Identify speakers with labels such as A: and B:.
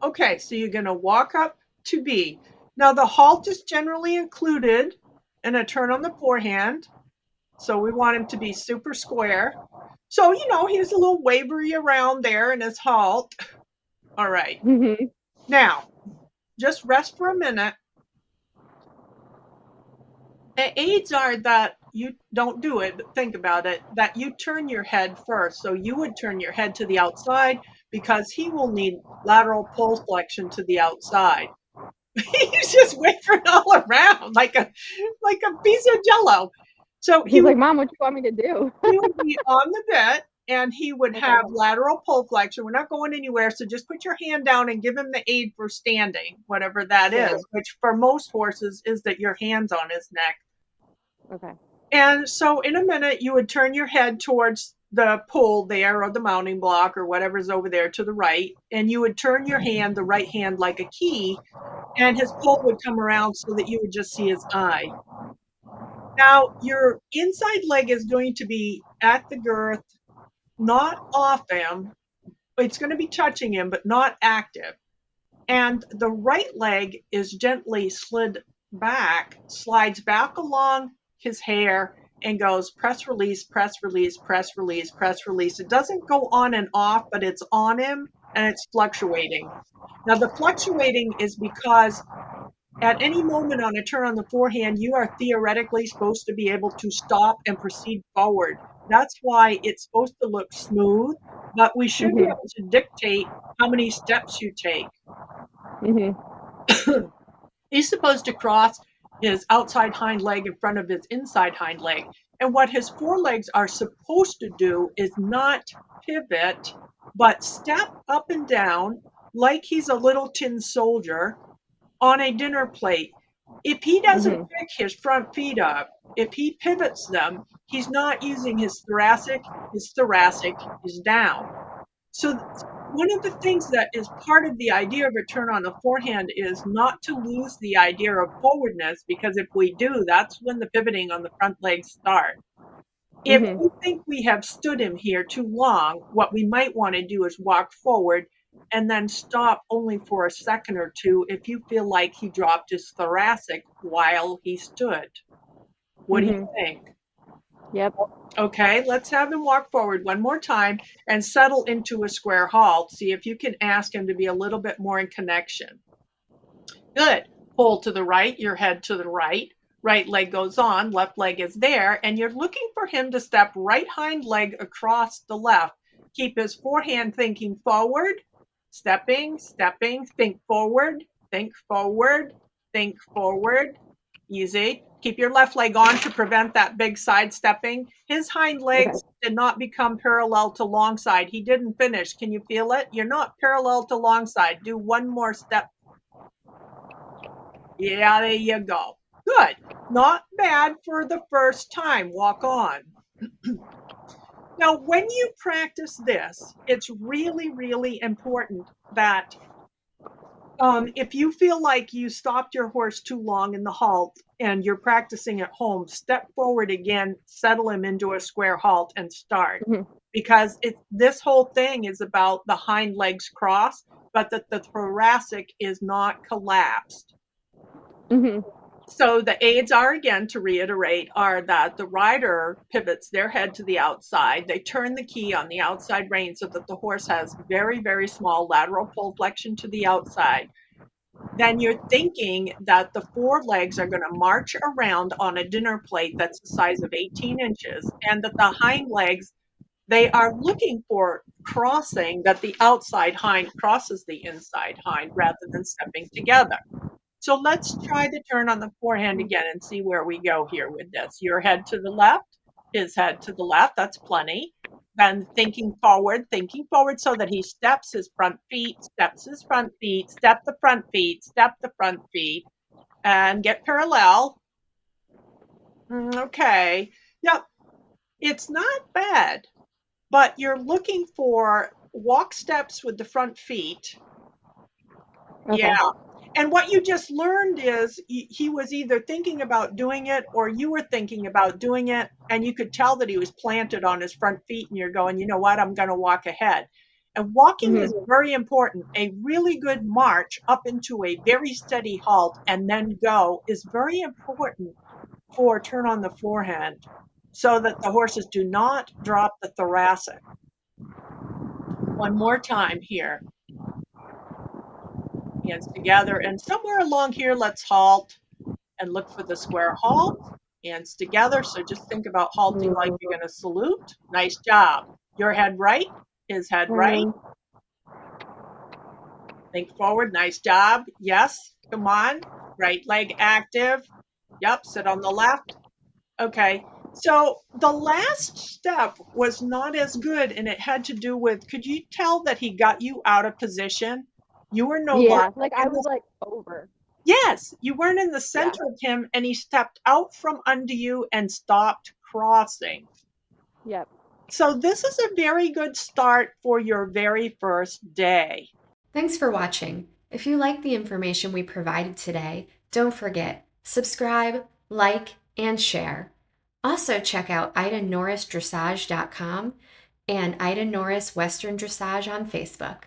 A: Okay, so you're going to walk up to B. Now, the halt is generally included in a turn on the forehand. So we want him to be super square. So, he's a little wavery around there in his halt. All right.
B: Mm-hmm.
A: Now, just rest for a minute. The aids are that you don't do it, but think about it, that you turn your head first. So you would turn your head to the outside because he will need lateral pole flexion to the outside. He's just wavering all around like a piece of jello. So he
B: He's
A: would
B: like, Mom, what do you want me to do?
A: he would be on the bit and he would
B: Okay.
A: have lateral pole flexion. We're not going anywhere, so just put your hand down and give him the aid for standing, whatever that
B: Sure.
A: is, which for most horses is that your hand's on his neck.
B: Okay.
A: And so in a minute, you would turn your head towards the pole there or the mounting block or whatever's over there to the right. And you would turn your hand, the right hand, like a key, and his pole would come around so that you would just see his eye. Now, your inside leg is going to be at the girth, not off him. It's going to be touching him, but not active. And the right leg is gently slides back along his hair and goes press release, press release, press release, press release. It doesn't go on and off, but it's on him and it's fluctuating. Now, the fluctuating is because at any moment on a turn on the forehand, you are theoretically supposed to be able to stop and proceed forward. That's why it's supposed to look smooth, but we should be
B: Mm-hmm.
A: able to dictate how many steps you take.
B: Mm-hmm.
A: He's supposed to cross his outside hind leg in front of his inside hind leg. And what his forelegs are supposed to do is not pivot, but step up and down like he's a little tin soldier on a dinner plate. If he doesn't
B: Mm-hmm.
A: pick his front feet up, if he pivots them, he's not using his thoracic is down. So one of the things that is part of the idea of a turn on the forehand is not to lose the idea of forwardness, because if we do, that's when the pivoting on the front legs start. If we
B: Mm-hmm.
A: think we have stood him here too long, what we might want to do is walk forward and then stop only for a second or two if you feel like he dropped his thoracic while he stood. What do you
B: Mm-hmm.
A: think?
B: Yep.
A: Okay, let's have him walk forward one more time and settle into a square halt. See if you can ask him to be a little bit more in connection. Good. Pull to the right, your head to the right. Right leg goes on, left leg is there, and you're looking for him to step right hind leg across the left. Keep his forehand thinking forward, stepping, stepping, think forward, think forward, think forward. Easy. Keep your left leg on to prevent that big side stepping. His hind
B: Okay.
A: legs did not become parallel to long side. He didn't finish. Can you feel it? You're not parallel to long side. Do one more step. Yeah, there you go. Good. Not bad for the first time. Walk on. Now, when you practice this, it's really, really important that if you feel like you stopped your horse too long in the halt and you're practicing at home, step forward again, settle him into a square halt, and start.
B: Mm-hmm.
A: Because this whole thing is about the hind legs cross, but that the thoracic is not collapsed.
B: Mm-hmm.
A: So the aids are, again, to reiterate, are that the rider pivots their head to the outside. They turn the key on the outside rein so that the horse has very, very small lateral pull flexion to the outside. Then you're thinking that the forelegs are going to march around on a dinner plate that's the size of 18 inches, and that the hind legs, they are looking for crossing, that the outside hind crosses the inside hind rather than stepping together. So let's try the turn on the forehand again and see where we go here with this. Your head to the left, his head to the left. That's plenty. Then thinking forward so that he steps his front feet, steps his front feet, step the front feet, step the front feet, and get parallel. Okay. Yep. It's not bad, but you're looking for walk steps with the front feet. Yeah.
B: Okay.
A: And what you just learned is he was either thinking about doing it or you were thinking about doing it. And you could tell that he was planted on his front feet and you're going, you know what, I'm going to walk ahead. And walking is
B: Mhm.
A: very important. A really good march up into a very steady halt and then go is very important for turn on the forehand so that the horses do not drop the thoracic. One more time here. Hands together. And somewhere along here, let's halt and look for the square halt. Hands together. So just think about halting like you're
B: Ooh.
A: going to salute. Nice job. Your head right, his head right.
B: Um,
A: Think forward. Nice job. Yes. Come on. Right leg active. Yep. Sit on the left. Okay. So the last step was not as good, and it had to do with, could you tell that he got you out of position? You were no longer
B: yeah, like I
A: in
B: was
A: the,
B: like over.
A: yes, you weren't in the
B: Yeah.
A: center of him, and he stepped out from under you and stopped crossing.
B: Yep.
A: So this is a very good start for your very first day.
C: Thanks for watching. If you like the information we provided today, don't forget, subscribe, like, and share. Also check out IdaNorrisDressage.com and Ida Norris Western Dressage on Facebook.